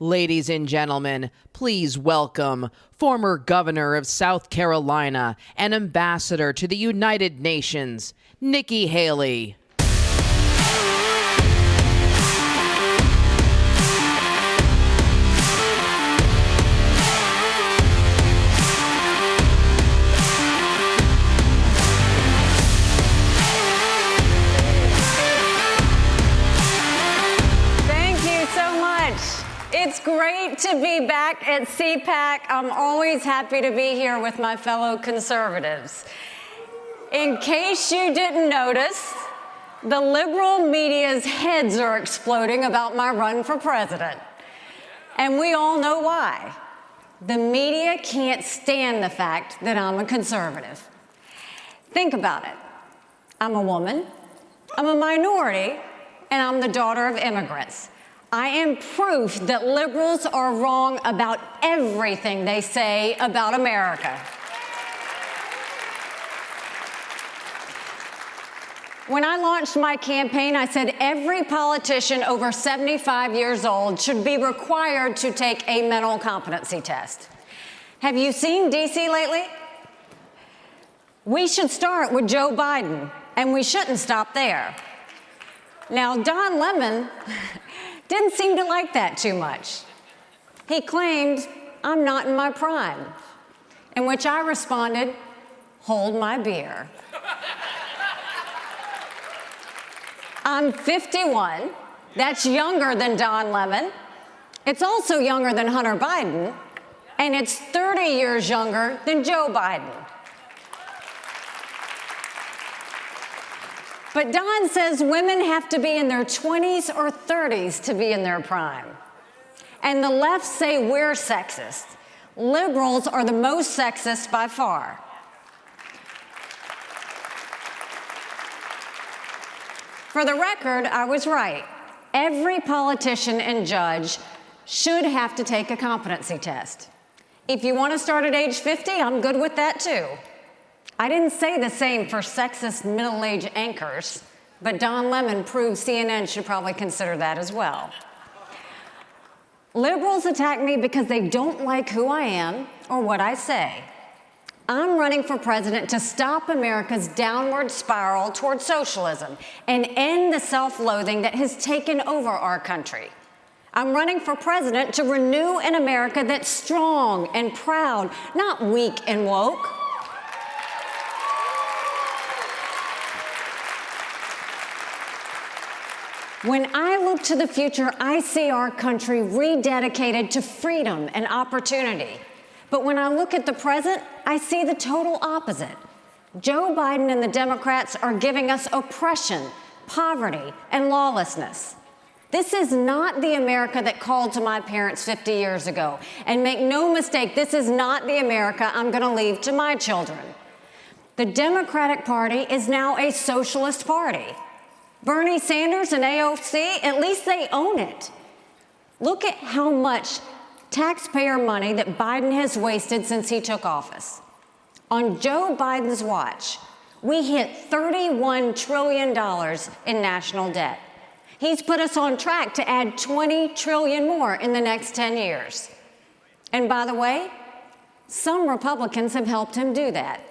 Ladies and gentlemen, please welcome former governor of South Carolina and ambassador to the United Nations, Nikki Haley. It's great to be back at Cpac. I'm always happy to be here with my fellow conservatives. In case you didn't notice, the liberal media's heads are exploding about my run for president. And we all know why. The media can't stand the fact that I'm a conservative. Think about it. I'm a woman, I'm a minority, and I'm the daughter of immigrants. I am proof that liberals are wrong about everything they say about America. When I launched my campaign, I said every politician over 75 years old should be required to take a mental competency test. Have you seen D.C. lately? We should start with Joe Biden, and we shouldn't stop there. Now, Don Lemon didn't seem to like that too much. He claimed, I'm not in my prime, in which I responded, hold my beer. I'm 51. That's younger than Don Lemon. It's also younger than Hunter Biden, and it's 30 years younger than Joe Biden. But Don says women have to be in their 20s or 30s to be in their prime. And the left say we're sexist. Liberals are the most sexist by far. For the record, I was right. Every politician and judge should have to take a competency test. If you want to start at age 50, I'm good with that too. I didn't say the same for sexist middle-aged anchors, but Don Lemon proved CNN should probably consider that as well. Liberals attack me because they don't like who I am or what I say. I'm running for president to stop America's downward spiral toward socialism and end the self-loathing that has taken over our country. I'm running for president to renew an America that's strong and proud, not weak and woke. When I look to the future, I see our country rededicated to freedom and opportunity. But when I look at the present, I see the total opposite. Joe Biden and the Democrats are giving us oppression, poverty, and lawlessness. This is not the America that called to my parents 50 years ago. And make no mistake, this is not the America I'm going to leave to my children. The Democratic Party is now a socialist party. Bernie Sanders and AOC, at least they own it. Look at how much taxpayer money that Biden has wasted since he took office. On Joe Biden's watch, we hit $31 trillion in national debt. He's put us on track to add $20 trillion more in the next 10 years. And by the way, some Republicans have helped him do that.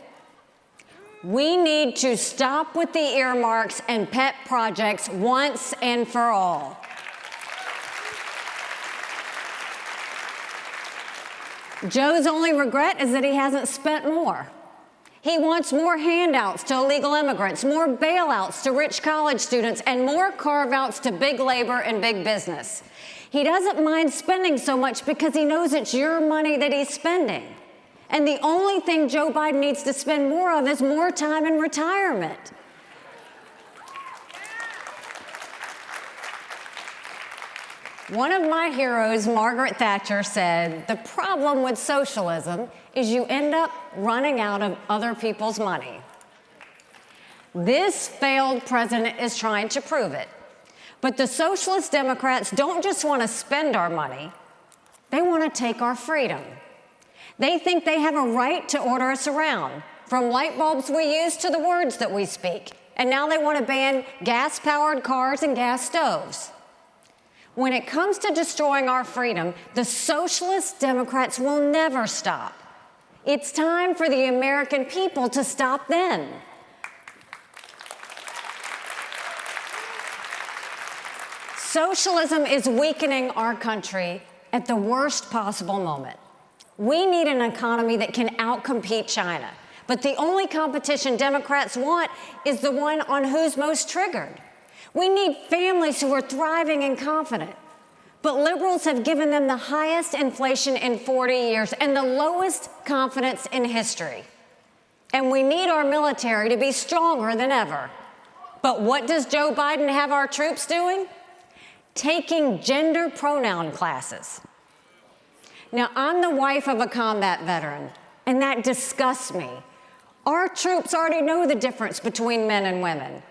We need to stop with the earmarks and pet projects once and for all. Joe's only regret is that he hasn't spent more. He wants more handouts to illegal immigrants, more bailouts to rich college students, and more carve-outs to big labor and big business. He doesn't mind spending so much because he knows it's your money that he's spending. And the only thing Joe Biden needs to spend more of is more time in retirement. One of my heroes, Margaret Thatcher, said, the problem with socialism is you end up running out of other people's money. This failed president is trying to prove it. But the socialist Democrats don't just want to spend our money, they want to take our freedom. They think they have a right to order us around, from light bulbs we use to the words that we speak. And now they want to ban gas-powered cars and gas stoves. When it comes to destroying our freedom, the socialist Democrats will never stop. It's time for the American people to stop them. Socialism is weakening our country at the worst possible moment. We need an economy that can outcompete China. But the only competition Democrats want is the one on who's most triggered. We need families who are thriving and confident. But liberals have given them the highest inflation in 40 years and the lowest confidence in history. And we need our military to be stronger than ever. But what does Joe Biden have our troops doing? Taking gender pronoun classes. Now, I'm the wife of a combat veteran, and that disgusts me. Our troops already know the difference between men and women.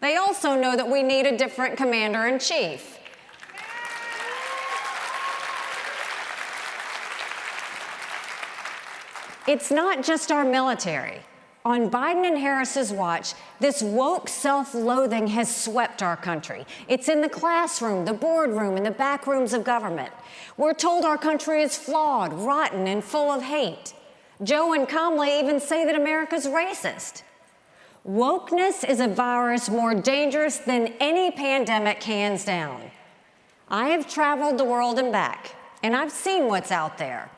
They also know that we need a different commander-in-chief. It's not just our military. On Biden and Harris's watch, this woke self-loathing has swept our country. It's in the classroom, the boardroom, and the back rooms of government. We're told our country is flawed, rotten, and full of hate. Joe and Kamala even say that America's racist. Wokeness is a virus more dangerous than any pandemic, hands down. I have traveled the world and back, and I've seen what's out there.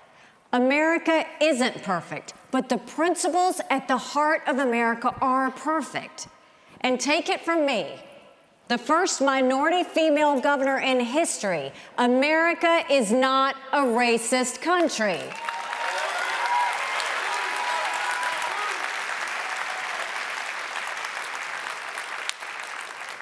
America isn't perfect, but the principles at the heart of America are perfect. And take it from me, the first minority female governor in history, America is not a racist country.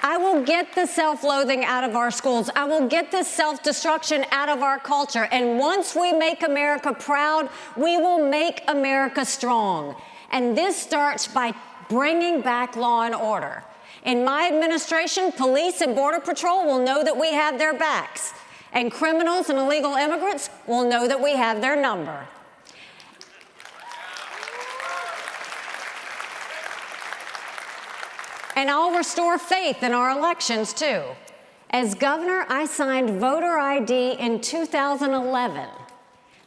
I will get the self-loathing out of our schools. I will get this self-destruction out of our culture. And once we make America proud, we will make America strong. And this starts by bringing back law and order. In my administration, police and Border Patrol will know that we have their backs. And criminals and illegal immigrants will know that we have their number. And I'll restore faith in our elections, too. As governor, I signed voter ID in 2011.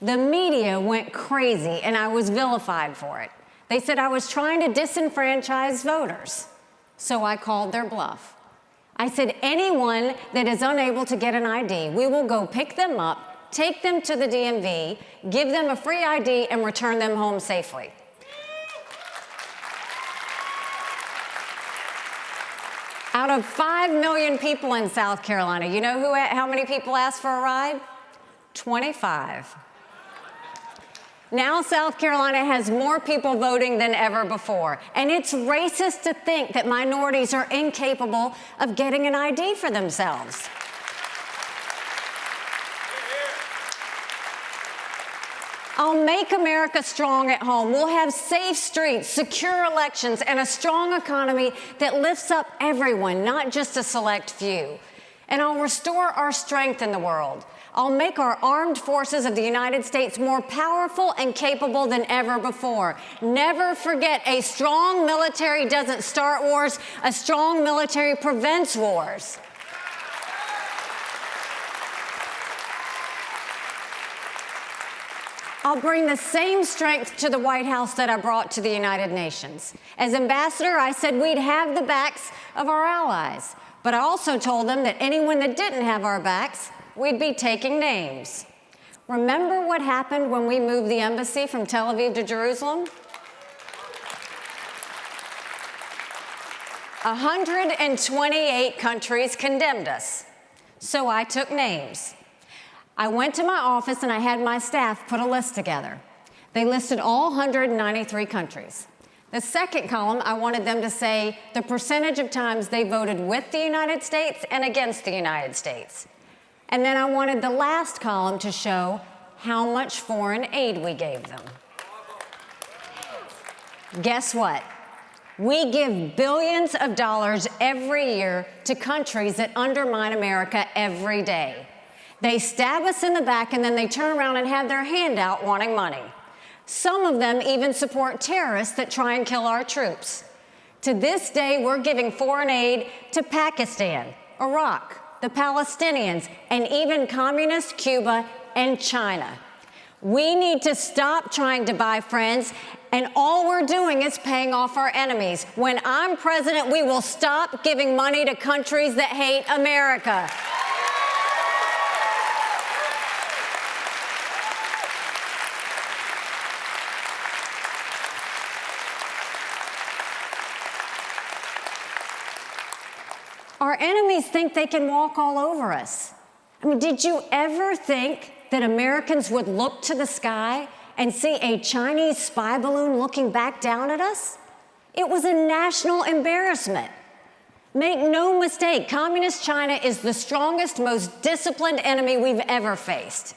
The media went crazy, and I was vilified for it. They said I was trying to disenfranchise voters. So I called their bluff. I said, anyone that is unable to get an ID, we will go pick them up, take them to the DMV, give them a free ID, and return them home safely. Out of 5 million people in South Carolina, you know how many people asked for a ride? 25. Now South Carolina has more people voting than ever before. And it's racist to think that minorities are incapable of getting an ID for themselves. I'll make America strong at home. We'll have safe streets, secure elections, and a strong economy that lifts up everyone, not just a select few. And I'll restore our strength in the world. I'll make our armed forces of the United States more powerful and capable than ever before. Never forget, a strong military doesn't start wars. A strong military prevents wars. I'll bring the same strength to the White House that I brought to the United Nations. As ambassador, I said we'd have the backs of our allies. But I also told them that anyone that didn't have our backs, we'd be taking names. Remember what happened when we moved the embassy from Tel Aviv to Jerusalem? 128 countries condemned us. So I took names. I went to my office and I had my staff put a list together. They listed all 193 countries. The second column, I wanted them to say the percentage of times they voted with the United States and against the United States. And then I wanted the last column to show how much foreign aid we gave them. Guess what? We give billions of dollars every year to countries that undermine America every day. They stab us in the back and then they turn around and have their hand out wanting money. Some of them even support terrorists that try and kill our troops. To this day, we're giving foreign aid to Pakistan, Iraq, the Palestinians, and even communist Cuba and China. We need to stop trying to buy friends, and all we're doing is paying off our enemies. When I'm president, we will stop giving money to countries that hate America. Our enemies think they can walk all over us. I mean, did you ever think that Americans would look to the sky and see a Chinese spy balloon looking back down at us? It was a national embarrassment. Make no mistake, Communist China is the strongest, most disciplined enemy we've ever faced.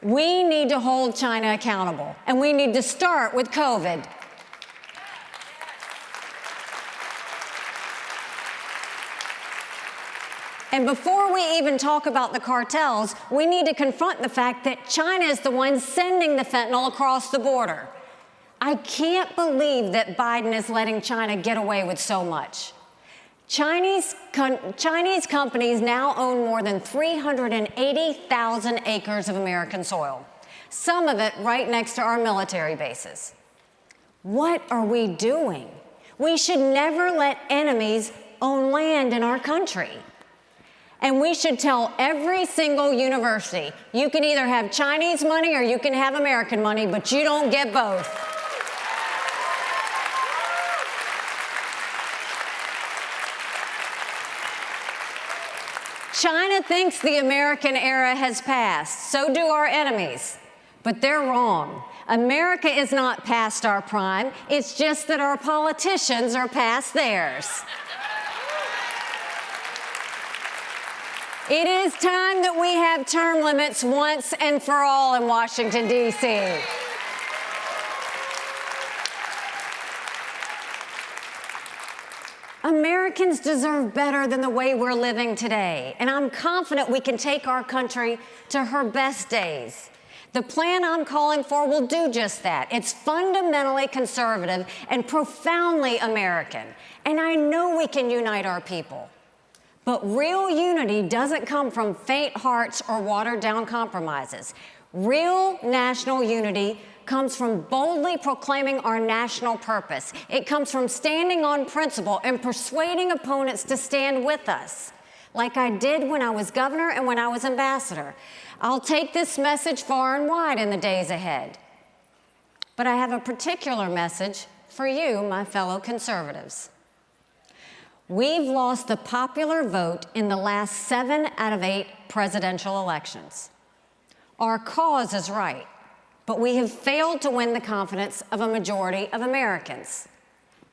We need to hold China accountable, and we need to start with COVID. And before we even talk about the cartels, we need to confront the fact that China is the one sending the fentanyl across the border. I can't believe that Biden is letting China get away with so much. Chinese companies now own more than 380,000 acres of American soil, some of it right next to our military bases. What are we doing? We should never let enemies own land in our country. And we should tell every single university, you can either have Chinese money or you can have American money, but you don't get both. China thinks the American era has passed. So do our enemies. But they're wrong. America is not past our prime. It's just that our politicians are past theirs. It is time that we have term limits once and for all in Washington, D.C. Americans deserve better than the way we're living today, and I'm confident we can take our country to her best days. The plan I'm calling for will do just that. It's fundamentally conservative and profoundly American, and I know we can unite our people. But real unity doesn't come from faint hearts or watered-down compromises. Real national unity comes from boldly proclaiming our national purpose. It comes from standing on principle and persuading opponents to stand with us, like I did when I was governor and when I was ambassador. I'll take this message far and wide in the days ahead. But I have a particular message for you, my fellow conservatives. We've lost the popular vote in the last 7 out of 8 presidential elections. Our cause is right, but we have failed to win the confidence of a majority of Americans.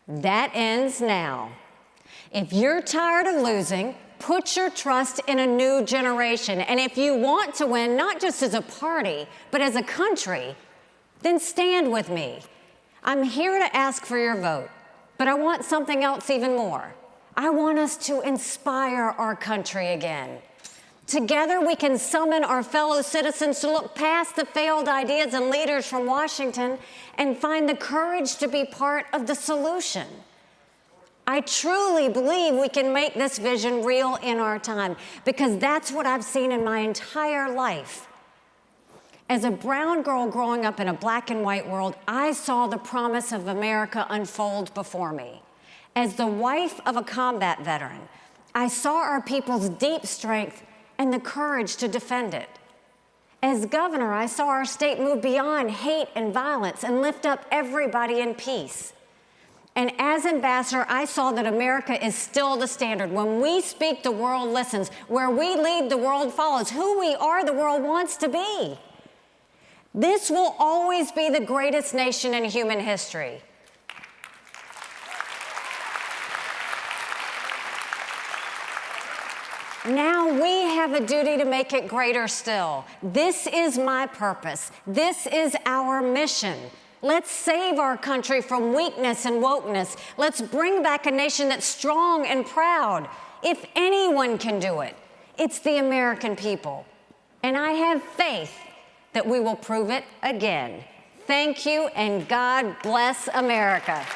That ends now. If you're tired of losing, put your trust in a new generation. And if you want to win, not just as a party, but as a country, then stand with me. I'm here to ask for your vote, but I want something else even more. I want us to inspire our country again. Together, we can summon our fellow citizens to look past the failed ideas and leaders from Washington and find the courage to be part of the solution. I truly believe we can make this vision real in our time, because that's what I've seen in my entire life. As a brown girl growing up in a black and white world, I saw the promise of America unfold before me. As the wife of a combat veteran, I saw our people's deep strength and the courage to defend it. As governor, I saw our state move beyond hate and violence and lift up everybody in peace. And as ambassador, I saw that America is still the standard. When we speak, the world listens. Where we lead, the world follows. Who we are, the world wants to be. This will always be the greatest nation in human history. Now we have a duty to make it greater still. This is my purpose. This is our mission. Let's save our country from weakness and wokeness. Let's bring back a nation that's strong and proud. If anyone can do it, it's the American people. And I have faith that we will prove it again. Thank you, and God bless America.